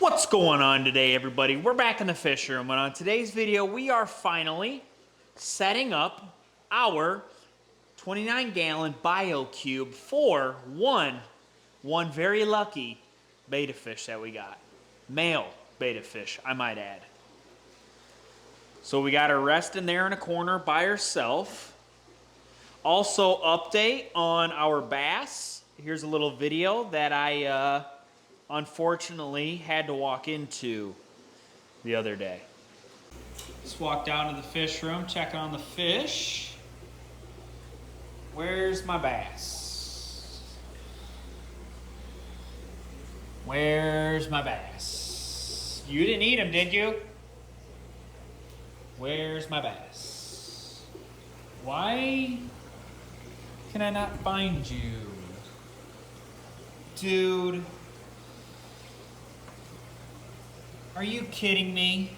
What's going on today, everybody? We're back in the fish room, and on today's video we are finally setting up our 29-gallon BioCube for one very lucky betta fish that we got. Male betta fish, I might add. So we got her resting there in a corner by herself. Also, update on our bass. Here's a little video that I unfortunately had to walk into the other day. Just walked down to the fish room, checking on the fish. Where's my bass? Where's my bass? You didn't eat him, did you? Where's my bass? Why can I not find you? Dude. Are you kidding me?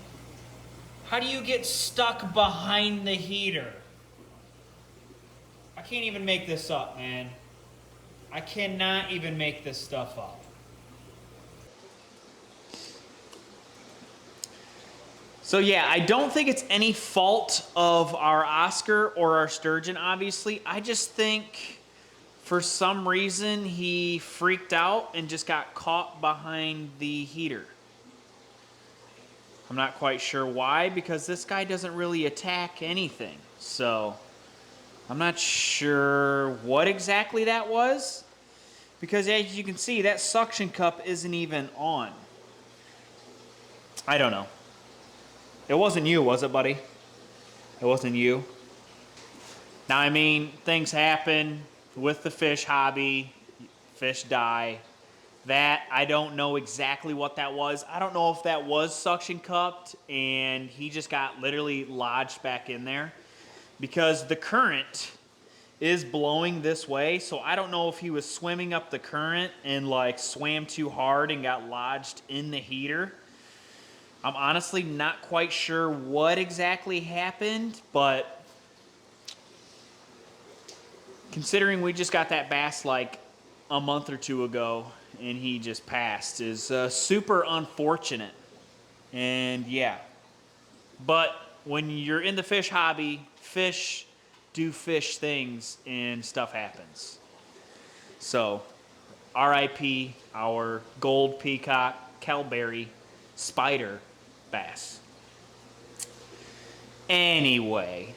How do you get stuck behind the heater? I can't even make this up, man. I cannot even make this stuff up. So yeah, I don't think it's any fault of our Oscar or our sturgeon, obviously. I just think for some reason he freaked out and just got caught behind the heater. I'm not quite sure why, because this guy doesn't really attack anything. So I'm not sure what exactly that was, because as you can see, that suction cup isn't even on. I don't know. It wasn't you, was it, buddy? It wasn't you. Now, I mean, things happen with the fish hobby. Fish die. That, I don't know exactly what that was. I don't know if that was suction cupped and he just got literally lodged back in there, because the current is blowing this way. So I don't know if he was swimming up the current and like swam too hard and got lodged in the heater. I'm honestly not quite sure what exactly happened, but considering we just got that bass like a month or two ago and he just passed, is super unfortunate. And yeah, but when you're in the fish hobby, fish do fish things and stuff happens. So RIP our gold peacock, kelberry, spider bass. Anyway,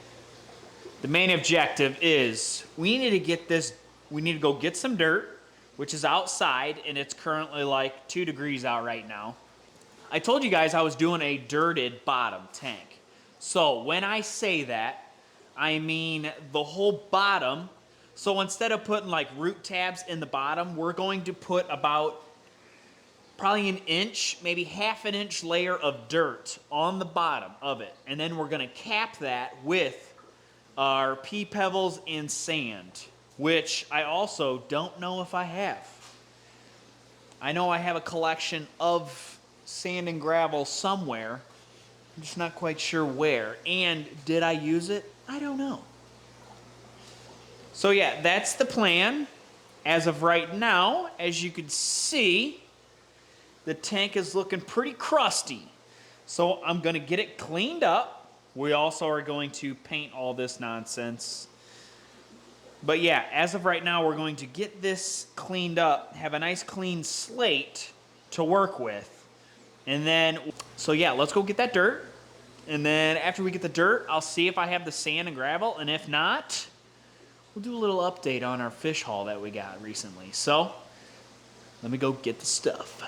the main objective is we need to go get some dirt, which is outside, and it's currently like 2 degrees out right now. I told you guys I was doing a dirted bottom tank. So when I say that, I mean the whole bottom. So instead of putting like root tabs in the bottom, we're going to put about probably an inch, maybe half an inch layer of dirt on the bottom of it. And then we're gonna cap that with our pea pebbles and sand, which I also don't know if I have. I know I have a collection of sand and gravel somewhere. I'm just not quite sure where. And did I use it? I don't know. So yeah, that's the plan. As of right now, as you can see, the tank is looking pretty crusty. So I'm gonna get it cleaned up. We also are going to paint all this nonsense. But yeah, as of right now, we're going to get this cleaned up, have a nice clean slate to work with. And then, so yeah, let's go get that dirt. And then after we get the dirt, I'll see if I have the sand and gravel. And if not, we'll do a little update on our fish haul that we got recently. So let me go get the stuff.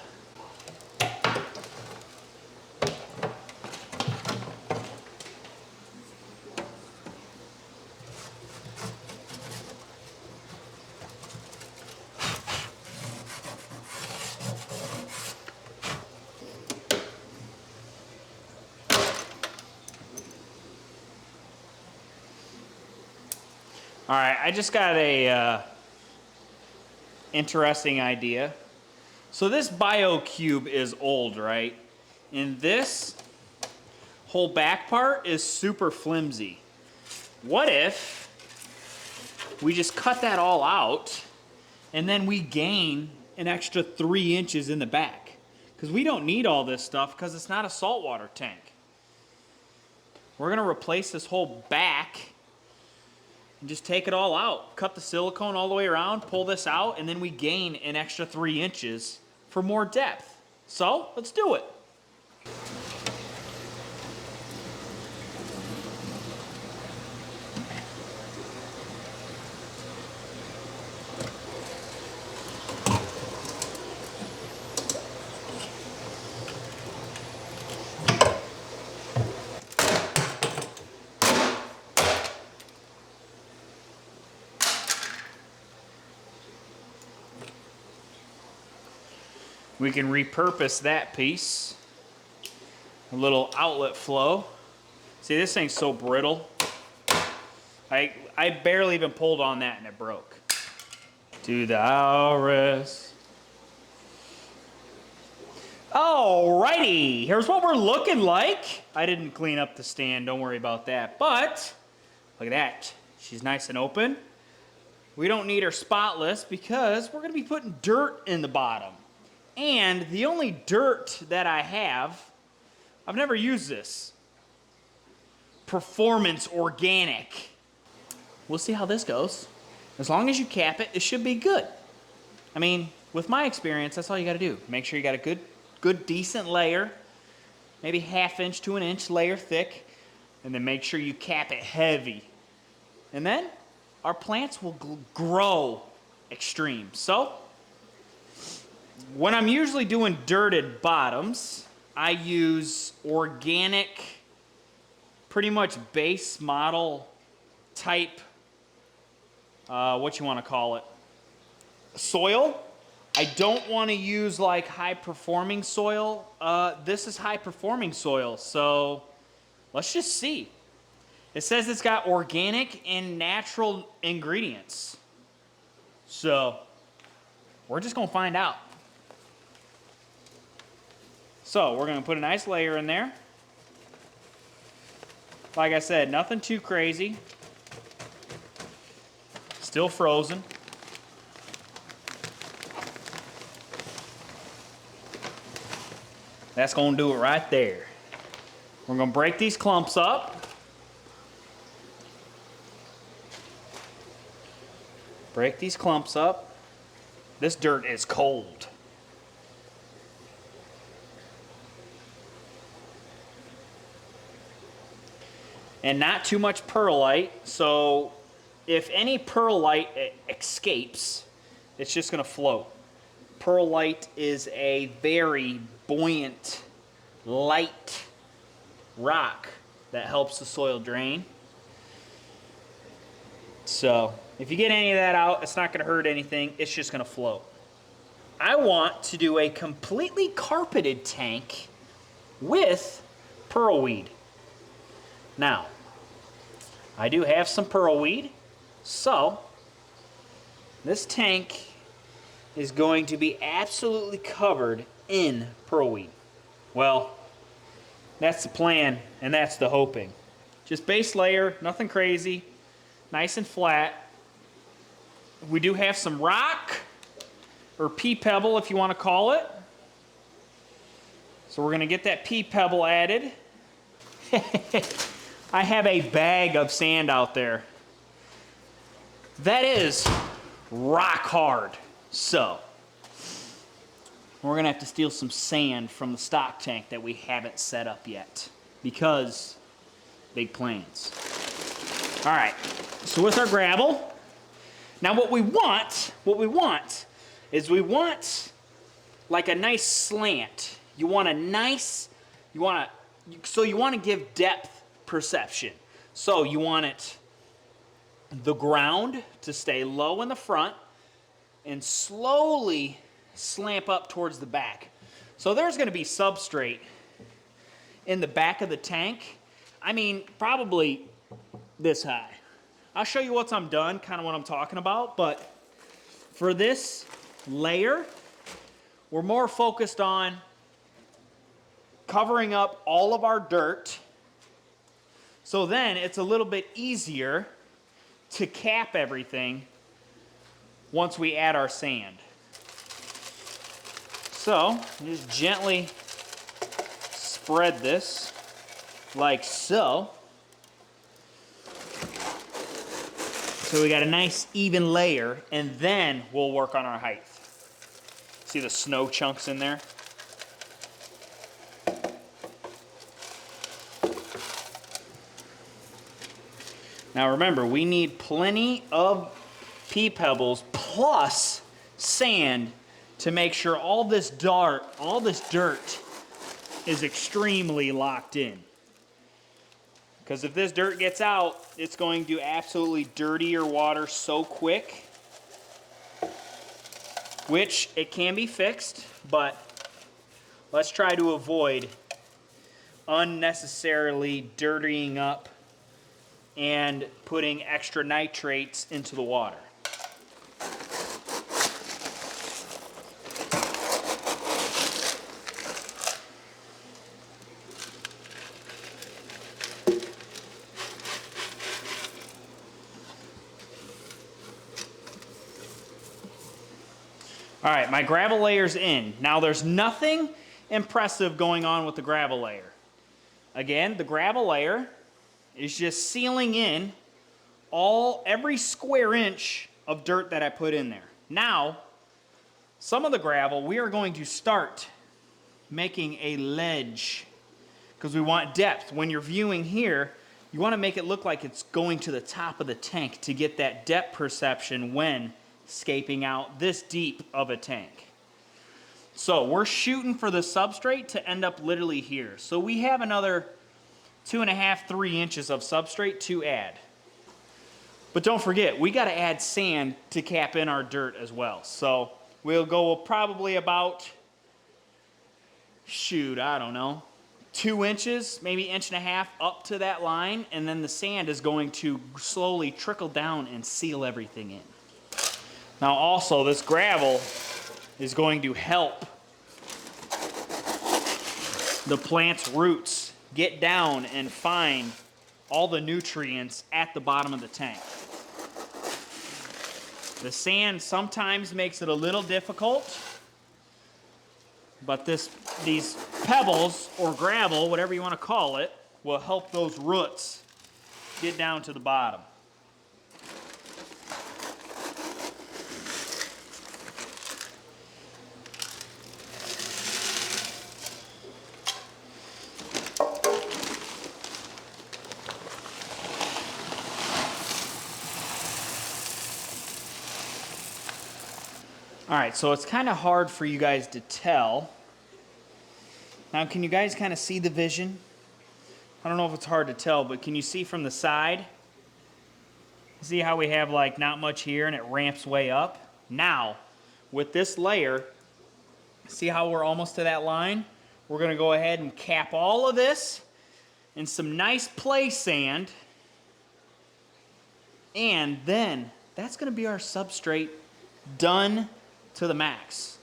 All right, I just got a interesting idea. So this BioCube is old, right? And this whole back part is super flimsy. What if we just cut that all out and then we gain an extra 3 inches in the back? because we don't need all this stuff because it's not a saltwater tank. We're going to replace this whole back and just take it all out. Cut the silicone all the way around, pull this out, and then we gain an extra 3 inches for more depth. So, let's do it. We can repurpose that piece. A little outlet flow. See, this thing's so brittle. I barely even pulled on that and it broke. To the Auris. Alrighty, here's what we're looking like. I didn't clean up the stand, don't worry about that. But, look at that. She's nice and open. We don't need her spotless because we're gonna be putting dirt in the bottom. And the only dirt that I have, I've never used this. Performance Organic. We'll see how this goes. As long as you cap it, it should be good. I mean, with my experience, that's all you gotta do. Make sure you got a good decent layer, maybe 1/2 inch to 1 inch layer thick, and then make sure you cap it heavy. And then our plants will grow extreme. So, when I'm usually doing dirted bottoms, I use organic, pretty much base model type, what you want to call it, soil. I don't want to use like high performing soil. This is high performing soil, so let's just see. It says it's got organic and natural ingredients. So we're just gonna find out. So we're gonna put a nice layer in there. Like I said, nothing too crazy. Still frozen. That's gonna do it right there. We're gonna break these clumps up. Break these clumps up. This dirt is cold. And not too much perlite, so if any perlite escapes, it's just gonna float. Perlite is a very buoyant, light rock that helps the soil drain. So if you get any of that out, it's not gonna hurt anything, it's just gonna float. I want to do a completely carpeted tank with pearlweed. Now, I do have some pearlweed, so this tank is going to be absolutely covered in pearlweed. Well, that's the plan and that's the hoping. Just base layer, nothing crazy, nice and flat. We do have some rock, or pea pebble if you want to call it. So we're going to get that pea pebble added. I have a bag of sand out there. That is rock hard. So, we're gonna have to steal some sand from the stock tank that we haven't set up yet because big plans. All right, so with our gravel, now what we want is we want like a nice slant. You want to give depth perception. So you want the ground to stay low in the front and slowly slant up towards the back. So there's going to be substrate in the back of the tank. I mean, probably this high. I'll show you once I'm done, kind of what I'm talking about, but for this layer, we're more focused on covering up all of our dirt. So then it's a little bit easier to cap everything once we add our sand. So, just gently spread this like so. So we got a nice even layer, and then we'll work on our height. See the snow chunks in there? Now remember, we need plenty of pea pebbles plus sand to make sure all this dirt is extremely locked in. Because if this dirt gets out, it's going to absolutely dirty your water so quick, which it can be fixed, but let's try to avoid unnecessarily dirtying up and putting extra nitrates into the water. All right, my gravel layer's in. Now there's nothing impressive going on with the gravel layer. Again, the gravel layer is just sealing in every square inch of dirt that I put in there. Now, some of the gravel we are going to start making a ledge because we want depth. When you're viewing here, you want to make it look like it's going to the top of the tank to get that depth perception when scaping out this deep of a tank. So we're shooting for the substrate to end up literally here. So we have another 2.5, 3 inches of substrate to add. But don't forget, we got to add sand to cap in our dirt as well. So we'll go probably about, I don't know, 2 inches, maybe 1.5 inches up to that line, and then the sand is going to slowly trickle down and seal everything in. Now also, this gravel is going to help the plant's roots get down and find all the nutrients at the bottom of the tank. The sand sometimes makes it a little difficult, but these pebbles or gravel, whatever you want to call it, will help those roots get down to the bottom. All right, so it's kind of hard for you guys to tell. Now, can you guys kind of see the vision? I don't know if it's hard to tell, but can you see from the side? See how we have like not much here and it ramps way up? Now, with this layer, see how we're almost to that line? We're gonna go ahead and cap all of this in some nice play sand, and then that's gonna be our substrate done to the max.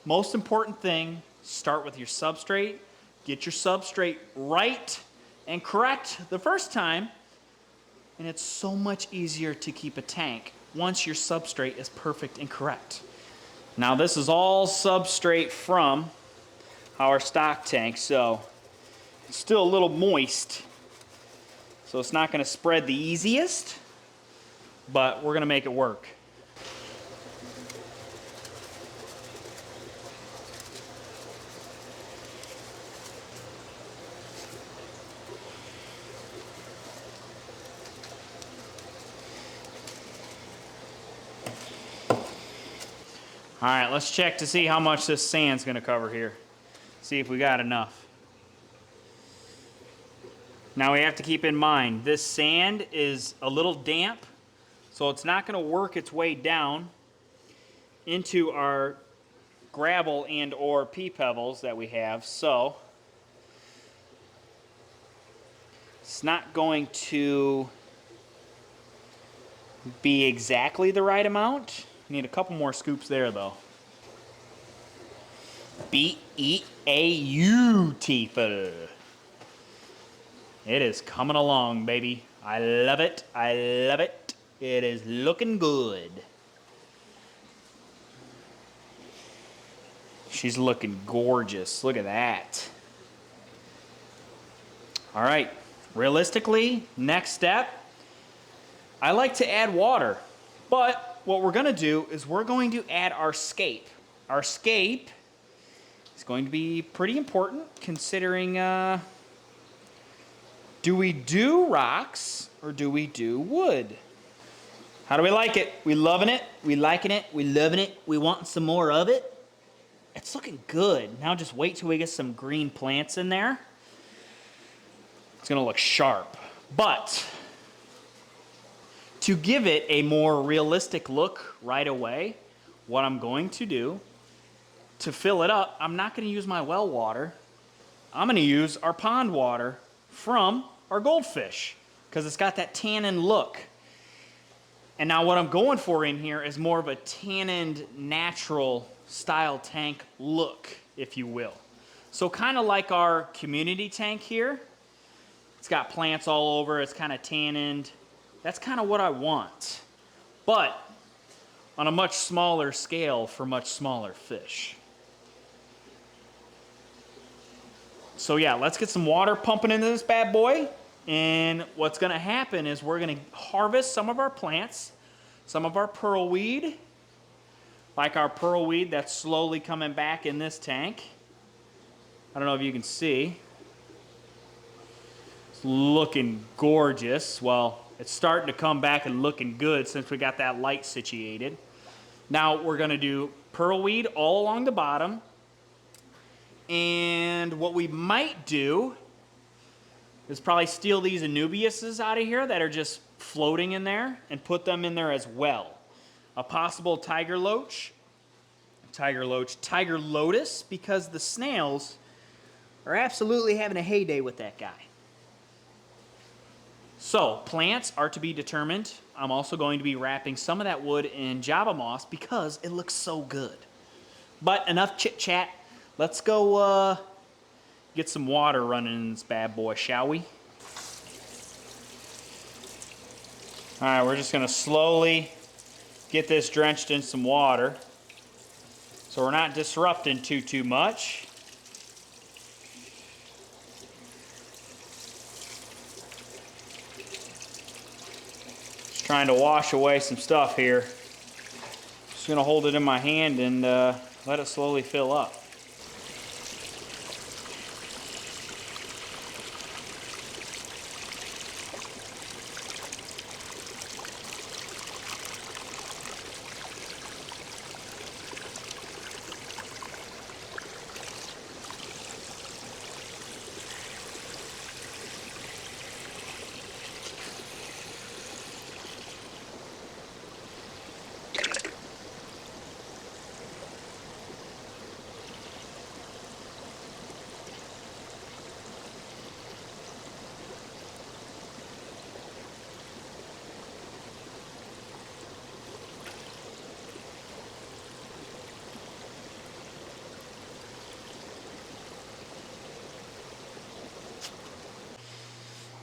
Most important thing, start with your substrate, get your substrate right and correct the first time, and it's so much easier to keep a tank once your substrate is perfect and correct. Now this is all substrate from our stock tank, so it's still a little moist, so it's not going to spread the easiest, but we're going to make it work. All right, let's check to see how much this sand's gonna cover here. See if we got enough. Now we have to keep in mind, this sand is a little damp, so it's not gonna work its way down into our gravel and or pea pebbles that we have, so it's not going to be exactly the right amount. Need a couple more scoops there, though. Beautiful. It is coming along, baby. I love it. I love it. It is looking good. She's looking gorgeous. Look at that. All right, realistically, next step, I like to add water, but what we're gonna do is we're going to add our scape. Our scape is going to be pretty important considering, do we do rocks or do we do wood? How do we like it? We loving it? We liking it? We loving it? We wanting some more of it? It's looking good. Now just wait till we get some green plants in there. It's gonna look sharp. But to give it a more realistic look right away, what I'm going to do to fill it up, I'm not gonna use my well water. I'm gonna use our pond water from our goldfish because it's got that tannin look. And now what I'm going for in here is more of a tanned natural style tank look, if you will. So kind of like our community tank here. It's got plants all over, it's kind of tanned. That's kind of what I want. But on a much smaller scale for much smaller fish. So yeah, let's get some water pumping into this bad boy. And what's gonna happen is we're gonna harvest some of our plants, some of our pearlweed, like our pearlweed that's slowly coming back in this tank. I don't know if you can see. It's looking gorgeous. Well, it's starting to come back and looking good since we got that light situated. Now we're gonna do pearlweed all along the bottom. And what we might do is probably steal these Anubiases out of here that are just floating in there and put them in there as well. A possible tiger lotus, because the snails are absolutely having a heyday with that guy. So, plants are to be determined. I'm also going to be wrapping some of that wood in Java moss because it looks so good. But enough chit chat. Let's go get some water running in this bad boy, shall we? All right, we're just gonna slowly get this drenched in some water so we're not disrupting too much. Just trying to wash away some stuff here. Just gonna hold it in my hand and let it slowly fill up.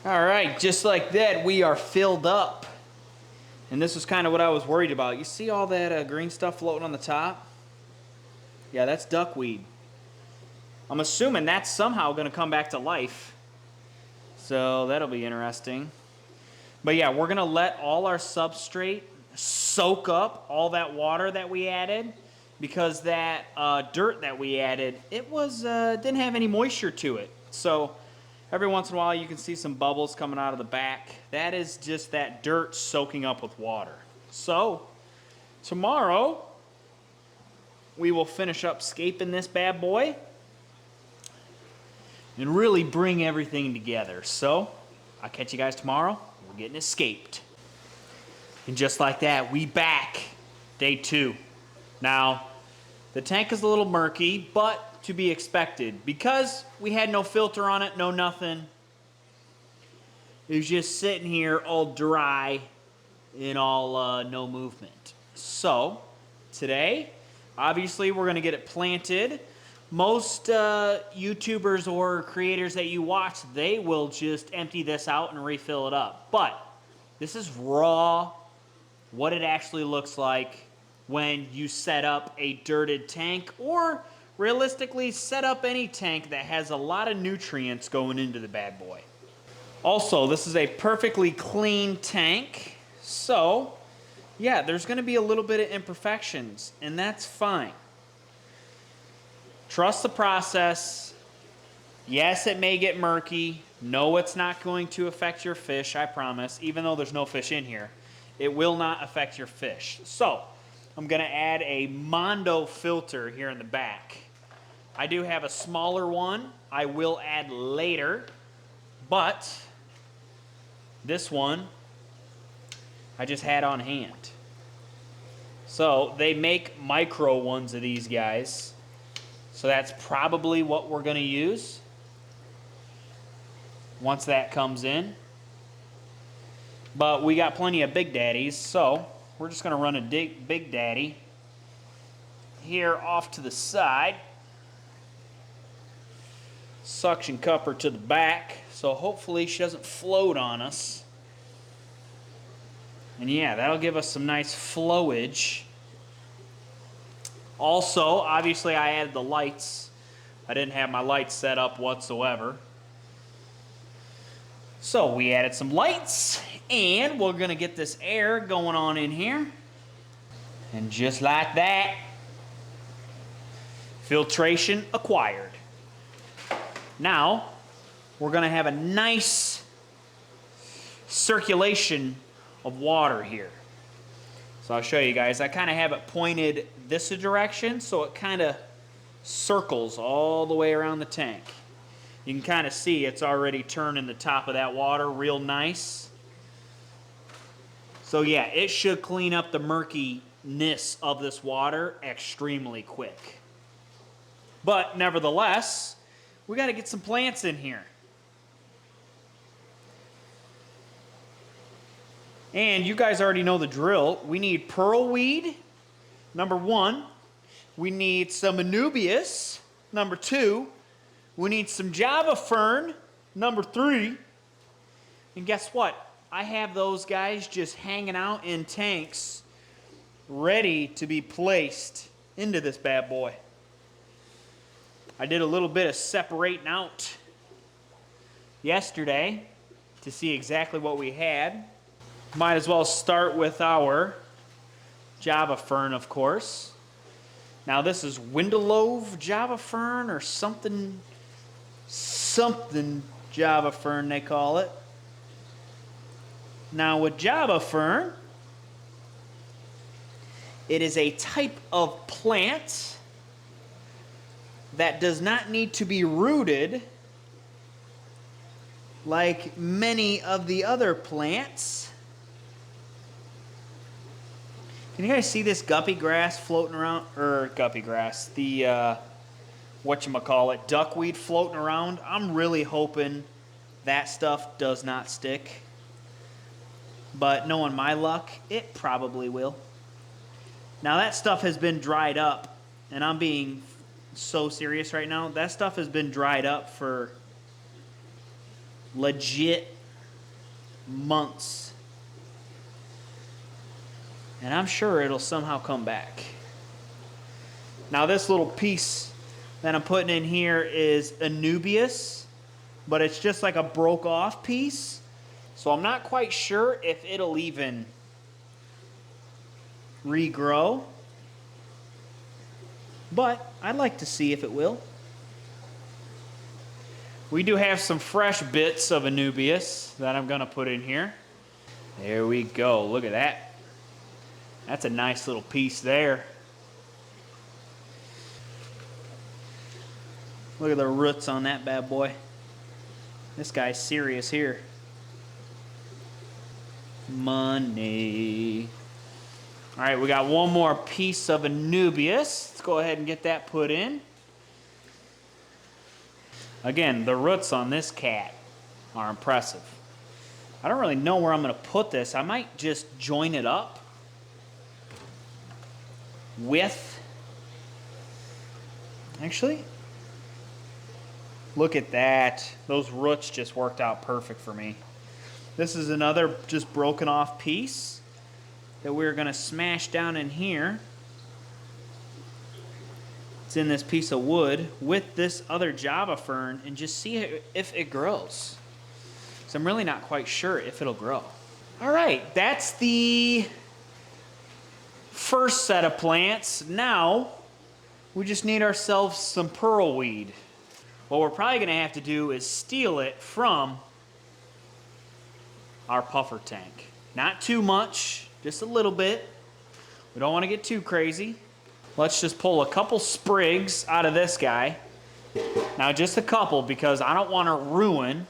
All right, just like that, we are filled up. And this was kind of what I was worried about. You see all that green stuff floating on the top? Yeah, that's duckweed. I'm assuming that's somehow going to come back to life. So that'll be interesting. But yeah, we're going to let all our substrate soak up all that water that we added, because that dirt that we added, it was didn't have any moisture to it. So every once in a while you can see some bubbles coming out of the back. That is just that dirt soaking up with water. So tomorrow we will finish up scaping this bad boy and really bring everything together. So I'll catch you guys tomorrow. We're getting escaped. And just like that, we back. Day 2. Now, the tank is a little murky, but to be expected. Because we had no filter on it, no nothing. It was just sitting here all dry and all no movement. So, today, obviously we're going to get it planted. Most YouTubers or creators that you watch, they will just empty this out and refill it up. But this is raw, what it actually looks like when you set up a dirted tank or realistically, set up any tank that has a lot of nutrients going into the bad boy. Also, this is a perfectly clean tank, so yeah, there's going to be a little bit of imperfections, and that's fine. Trust the process. Yes, it may get murky. No, it's not going to affect your fish, I promise. Even though there's no fish in here, it will not affect your fish. So, I'm going to add a Mondo filter here in the back. I do have a smaller one I will add later, but this one I just had on hand. So they make micro ones of these guys. So that's probably what we're going to use once that comes in. But we got plenty of Big Daddies, so we're just going to run a Big Daddy here off to the side. Suction cup her to the back, so hopefully she doesn't float on us. And yeah, that'll give us some nice flowage. Also, obviously I added the lights. I didn't have my lights set up whatsoever. So we added some lights, and we're gonna get this air going on in here. And just like that, filtration acquired. Now, we're gonna have a nice circulation of water here. So I'll show you guys. I kind of have it pointed this direction, so it kind of circles all the way around the tank. You can kind of see it's already turning the top of that water real nice. So yeah, it should clean up the murkiness of this water extremely quick. But nevertheless, we got to get some plants in here. And you guys already know the drill. We need pearlweed, number 1. We need some anubias, number 2. We need some Java fern, number 3. And guess what? I have those guys just hanging out in tanks, ready to be placed into this bad boy. I did a little bit of separating out yesterday to see exactly what we had. Might as well start with our Java fern, of course. Now this is Windelove Java fern or something Java fern they call it. Now with Java fern, it is a type of plant that does not need to be rooted like many of the other plants. Can you guys see this guppy grass floating around? Or guppy grass, the whatchamacallit, duckweed floating around. I'm really hoping that stuff does not stick. But knowing my luck, it probably will. Now that stuff has been dried up, and I'm being so serious right now. That stuff has been dried up for legit months. And I'm sure it'll somehow come back. Now this little piece that I'm putting in here is anubias, but it's just like a broke off piece. So I'm not quite sure if it'll even regrow. But I'd like to see if it will. We do have some fresh bits of anubias that I'm going to put in here. There we go. Look at that. That's a nice little piece there. Look at the roots on that bad boy. This guy's serious here. Money. All right, we got one more piece of anubias. Let's go ahead and get that put in. Again, the roots on this cat are impressive. I don't really know where I'm going to put this. I might just join it up with, actually, look at that. Those roots just worked out perfect for me. This is another just broken off piece that we're going to smash down in here. that's in this piece of wood with this other Java fern and just see if it grows. So I'm really not quite sure if it'll grow. All right, that's the first set of plants. Now, we just need ourselves some pearlweed. What we're probably gonna have to do is steal it from our puffer tank. Not too much, just a little bit. We don't wanna get too crazy. Let's just pull a couple sprigs out of this guy. Now just a couple because I don't wanna ruin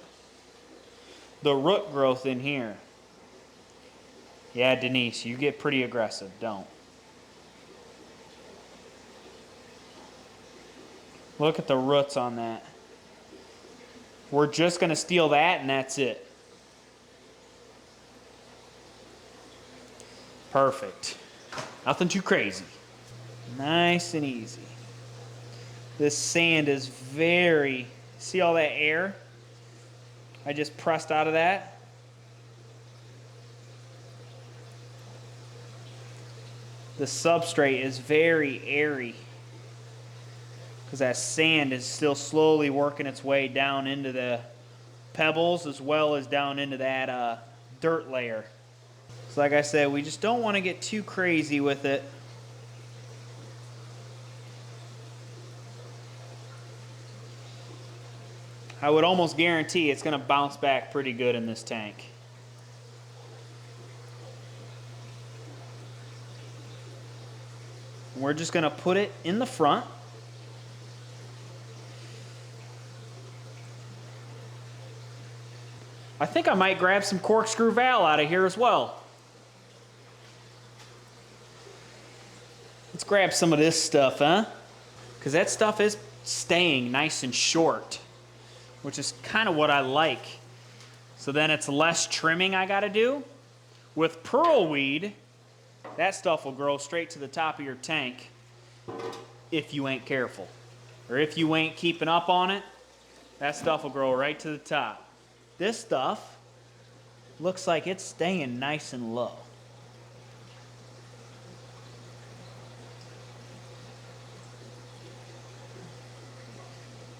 the root growth in here. Yeah, Denise, you get pretty aggressive, don't. Look at the roots on that. We're just gonna steal that and that's it. Perfect. Nothing too crazy. Nice and easy. This sand is very, see all that air I just pressed out of that? The substrate is very airy because that sand is still slowly working its way down into the pebbles as well as down into that dirt layer. So like I said, we just don't want to get too crazy with it. I would almost guarantee it's going to bounce back pretty good in this tank. We're just going to put it in the front. I think I might grab some corkscrew valve out of here as well. Let's grab some of this stuff, huh? Because that stuff is staying nice and short, which is kind of what I like. So then it's less trimming I gotta do. With pearlweed, that stuff will grow straight to the top of your tank if you ain't careful. Or if you ain't keeping up on it, that stuff will grow right to the top. This stuff looks like it's staying nice and low.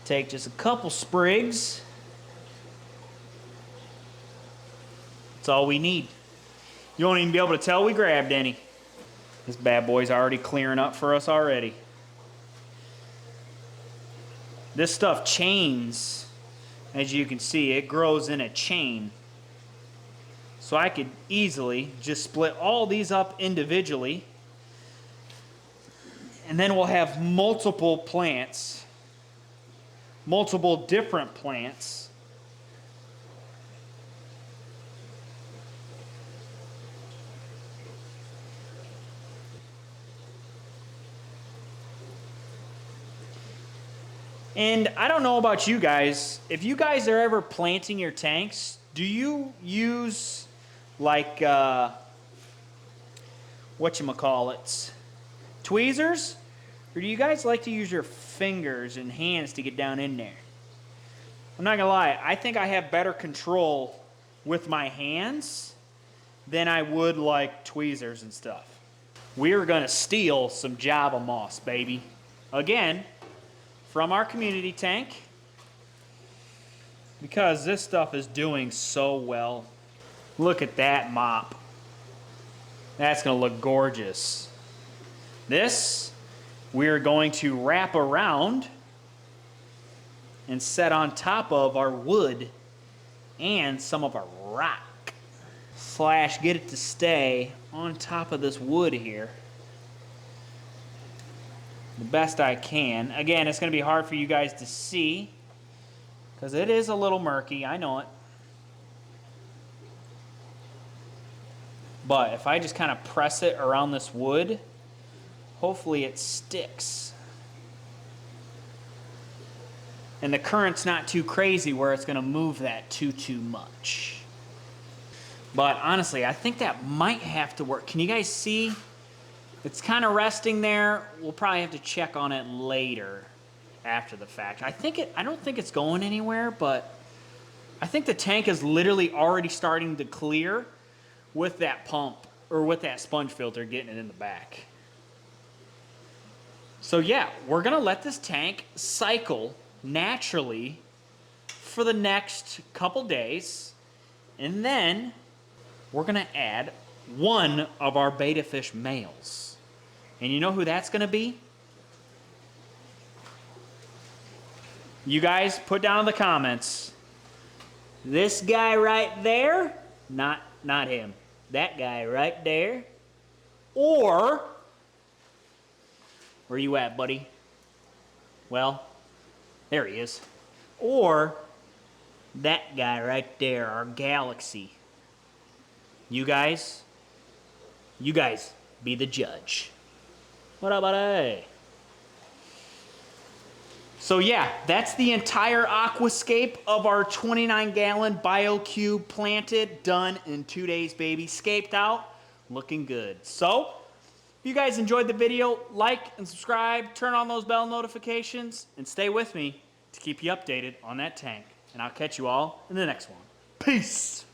Take just a couple sprigs. That's all we need. You won't even be able to tell we grabbed any. This bad boy's already clearing up for us already. This stuff chains. As you can see, it grows in a chain. So I could easily just split all these up individually. And then we'll have multiple plants. Multiple different plants. And I don't know about you guys, if you guys are ever planting your tanks, do you use like, whatchamacallits, tweezers? Or do you guys like to use your fingers and hands to get down in there? I'm not gonna lie, I think I have better control with my hands than I would like tweezers and stuff. We're gonna steal some Java moss, baby. Again, from our community tank, because this stuff is doing so well. Look at that mop. That's gonna look gorgeous. This, we're going to wrap around and set on top of our wood and some of our rock. Slash get it to stay on top of this wood here the best I can. Again, it's going to be hard for you guys to see because it is a little murky, I know it. But if I just kind of press it around this wood, hopefully it sticks. And the current's not too crazy where it's going to move that too much. But honestly, I think that might have to work. Can you guys see? It's kind of resting there. We'll probably have to check on it later after the fact. I don't think it's going anywhere, but I think the tank is literally already starting to clear with that pump or with that sponge filter getting it in the back. So yeah, we're gonna let this tank cycle naturally for the next couple days, and then we're gonna add one of our betta fish males. And you know who that's gonna be? You guys put down in the comments. This guy right there, not him. That guy right there. Or, where you at, buddy? Well, there he is. Or that guy right there, our galaxy. You guys be the judge. What up, buddy? So yeah, that's the entire aquascape of our 29-gallon BioCube planted, done in 2 days, baby. Scaped out, looking good. So, if you guys enjoyed the video, like and subscribe, turn on those bell notifications, and stay with me to keep you updated on that tank. And I'll catch you all in the next one. Peace!